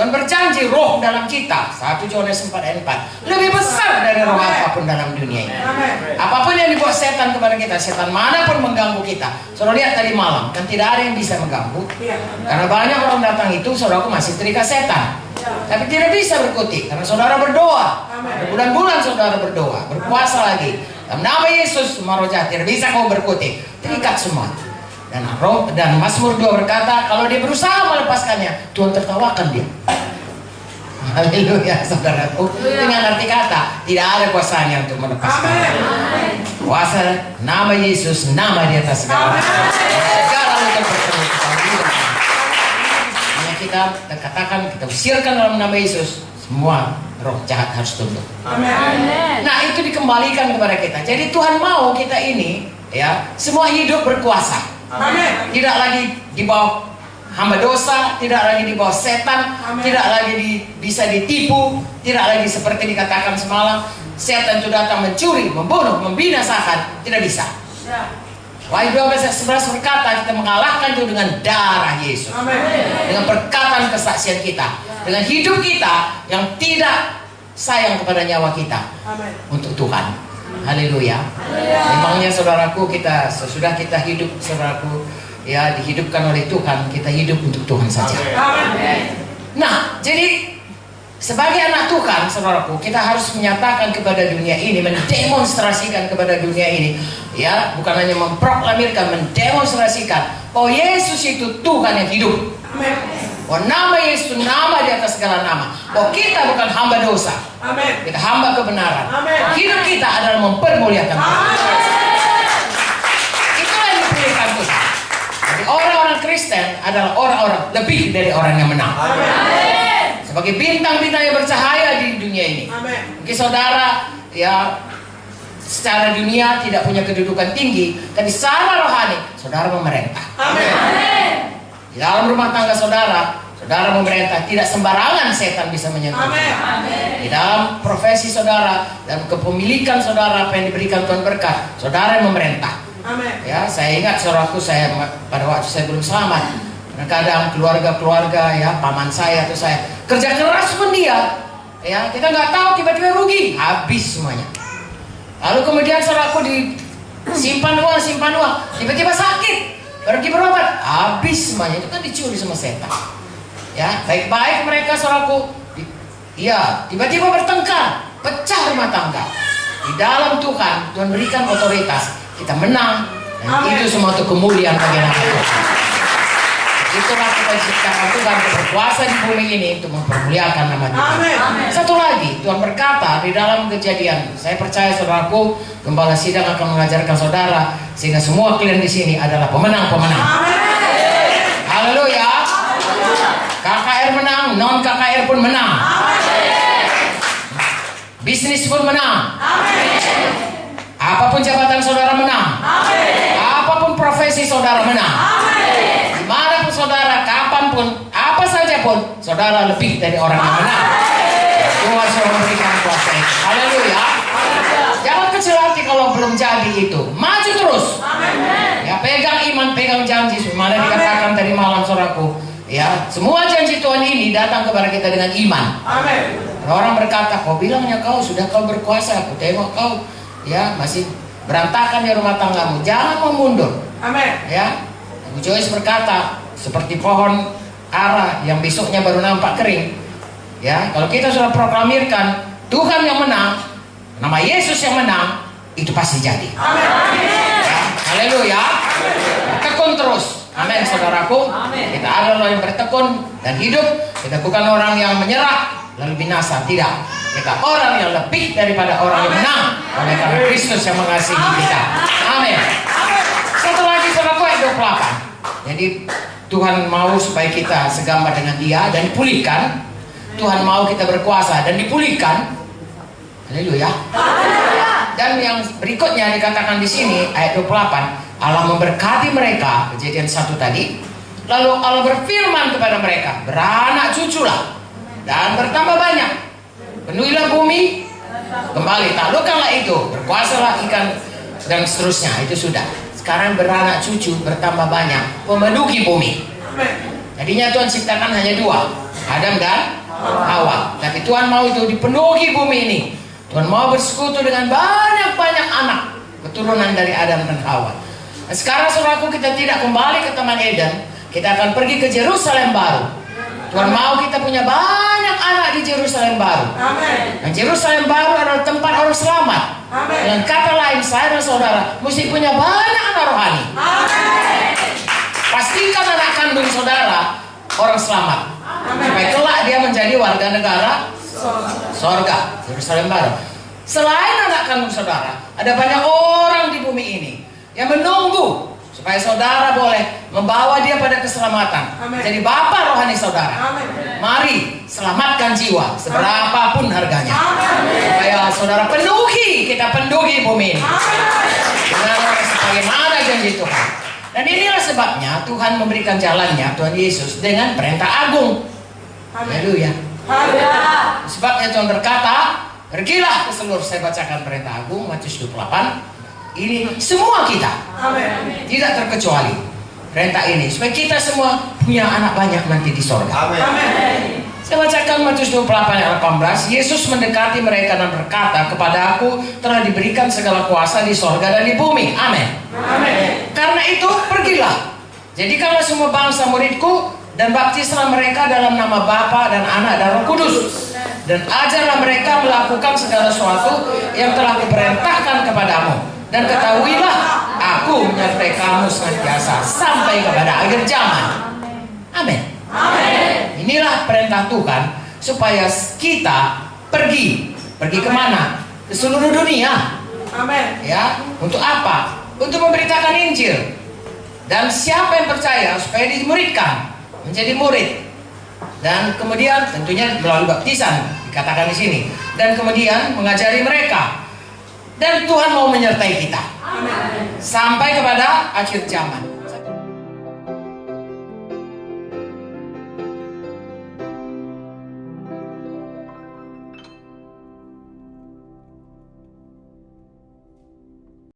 Tuhan berjanji roh dalam kita, 1 Yohanes 4 ayat 4, lebih besar dari roh apapun dalam dunia ini. Apapun yang dibuat setan kepada kita, setan manapun mengganggu kita. Saudara lihat tadi malam, kan tidak ada yang bisa mengganggu. Karena banyak orang datang itu, saudaraku masih terikat setan. Tapi tidak bisa berkutik, karena saudara berdoa. Berbulan-bulan saudara berdoa, berpuasa lagi. Dalam nama Yesus, semua roh jahat tidak bisa kau berkutik. Terikat semua. Dan Mazmur 2 berkata, kalau dia berusaha melepaskannya, Tuhan tertawakan dia. Haleluya, saudaraku. Dengan arti kata, tidak ada kuasanya untuk melepaskan. Kuasa nama Yesus, nama di atas segala. Segala untuk bertemu. Hanya kita katakan, kita usirkan dalam nama Yesus, semua roh jahat harus tunduk. Nah, itu dikembalikan kepada kita. Jadi Tuhan mau kita ini, ya, semua hidup berkuasa. Tidak lagi di bawah hamba dosa, tidak lagi di bawah setan, tidak lagi bisa ditipu, tidak lagi seperti dikatakan semalam, setan itu datang mencuri, membunuh, membinasakan, tidak bisa. Wahyu 12 ayat 11 berkata, kita mengalahkan itu dengan darah Yesus, dengan perkataan kesaksian kita, dengan hidup kita yang tidak sayang kepada nyawa kita untuk Tuhan. Haleluya. Memangnya saudaraku, kita sesudah kita hidup, saudaraku, ya, dihidupkan oleh Tuhan, kita hidup untuk Tuhan saja. Nah, jadi sebagai anak Tuhan, saudaraku, kita harus menyatakan kepada dunia ini, mendemonstrasikan kepada dunia ini, ya, bukan hanya memproklamirkan, mendemonstrasikan bahwa Yesus itu Tuhan yang hidup. Bahwa nama Yesus nama di atas segala nama. Bahwa kita bukan hamba dosa. Kita hamba kebenaran. Hidup kita adalah mempermuliakan Tuhan. Itulah yang dipilihkan Tuhan. Jadi orang-orang Kristen adalah orang-orang lebih dari orang yang menang. Sebagai bintang-bintang yang bercahaya di dunia ini. Mungkin saudara, ya, secara dunia tidak punya kedudukan tinggi, tapi secara rohani saudara memerintah. Di dalam rumah tangga saudara, saudara memerintah, tidak sembarangan setan bisa menyentuh. Di dalam profesi saudara dan kepemilikan saudara, apa yang diberikan Tuhan berkat, saudara yang memerintah. Ya, saya ingat saudaraku, saya pada waktu saya belum selamat, kadang keluarga-keluarga, ya, paman saya atau saya kerja keras pun dia, ya, kita nggak tahu, tiba-tiba rugi, habis semuanya. Lalu kemudian saudaraku disimpan uang, tiba-tiba sakit. Pergi berobat, habis semuanya. Itu kan dicuri sama setan. Ya, baik-baik mereka saudaraku, ya, tiba-tiba bertengkar, pecah rumah tangga. Di dalam Tuhan, Tuhan berikan otoritas, kita menang, dan itu semua untuk kemuliaan bagi nama Tuhan. Itulah kita diciptakan Tuhan untuk berkuasa di bumi ini untuk mempermuliakan nama Tuhan. Satu lagi, Tuhan berkata di dalam Kejadian, saya percaya saudaraku, Gembala Sidang akan mengajarkan saudara, sehingga semua kalian di sini adalah pemenang-pemenang. Haleluya. KKR menang, non KKR pun menang. Bisnis pun menang. Apapun jabatan saudara menang. Apapun profesi saudara menang. Dimanapun saudara, kapanpun, apa saja pun, saudara lebih dari orang yang menang. Tuhan sudah memberikan kuasa itu. Haleluya. Jangan kecil hati kalau belum jadi itu. Maju terus. Ya, pegang iman, pegang janji. Mana dikatakan tadi malam saudaraku, ya, semua janji Tuhan ini datang kepada kita dengan iman. Orang berkata, kau bilangnya kau berkuasa, aku tengok kau, ya, masih berantakan ya rumah tanggamu. Jangan mau mundur. Ya, Ibu Joyce berkata, seperti pohon ara yang besoknya baru nampak kering. Ya, kalau kita sudah proklamirkan Tuhan yang menang, nama Yesus yang menang, itu pasti jadi. Ya, haleluya. Tekun terus. Amin, saudaraku. Kita adalah yang bertekun dan hidup. Kita bukan orang yang menyerah lalu binasa, tidak. Kita orang yang lebih daripada orang yang menang oleh karena Kristus yang mengasihi kita. Amin. Satu lagi saudaraku, ayat 28. Jadi Tuhan mau supaya kita segambar dengan Dia dan dipulihkan. Tuhan mau kita berkuasa dan dipulihkan. Haleluya. Dan yang berikutnya dikatakan di sini ayat 28, Allah memberkati mereka, Kejadian 1 tadi. Lalu Allah berfirman kepada mereka, beranak cuculah dan bertambah banyak, penuhilah bumi, kembali taklukkanlah itu, berkuasalah ikan dan seterusnya. Itu sudah. Sekarang beranak cucu, bertambah banyak, memenuhi bumi. Tadinya Tuhan ciptakan hanya 2, Adam dan Hawa. Tapi Tuhan mau itu dipenuhi bumi ini. Tuhan mau bersekutu dengan banyak-banyak anak keturunan dari Adam dan Hawa. Nah, sekarang saudaraku, kita tidak kembali ke Taman Eden. Kita akan pergi ke Yerusalem baru. Tuhan mau kita punya banyak anak di Yerusalem baru. Amin. Nah, Yerusalem baru adalah tempat orang selamat. Amin. Dengan kata lain, saya dan saudara mesti punya banyak anak rohani. Amin. Pastikan anak kandung saudara orang selamat. Supaya kelak dia menjadi warga negara sorga, Yerusalem baru. Selain anak kandung saudara, ada banyak orang di bumi ini yang menunggu supaya saudara boleh membawa dia pada keselamatan. Amin. Jadi bapa rohani saudara. Amin. Mari selamatkan jiwa seberapapun harganya. Amin. Supaya saudara kita penuhi bumi ini. Dengan sebagaimana janji Tuhan. Dan inilah sebabnya Tuhan memberikan jalannya, Tuhan Yesus, dengan perintah agung. Haleluya. Sebabnya Tuhan berkata, pergilah ke seluruh, saya bacakan perintah agung Matius 28. Ini semua kita. Amin. Tidak terkecuali perintah ini supaya kita semua punya anak banyak nanti di sorga. Amin. Saya bacakan Matius 28 ayat 18. Yesus mendekati mereka dan berkata, kepada aku telah diberikan segala kuasa di sorga dan di bumi. Amin. Amin. Karena itu pergilah, jadikanlah semua bangsa muridku dan baptislah mereka dalam nama Bapa dan Anak dan Roh Kudus, dan ajarlah mereka melakukan segala sesuatu yang telah kuperintahkan kepadamu. Dan ketahuilah, aku menyertai kamu senantiasa sampai kepada akhir zaman. Amin. Amin. Inilah perintah Tuhan supaya kita pergi kemana? Ke seluruh dunia. Amin. Ya, untuk apa? Untuk memberitakan Injil. Dan siapa yang percaya supaya dimuridkan menjadi murid. Dan kemudian tentunya melalui baptisan dikatakan di sini. Dan kemudian mengajari mereka. Dan Tuhan mau menyertai kita. Amin. Sampai kepada akhir zaman.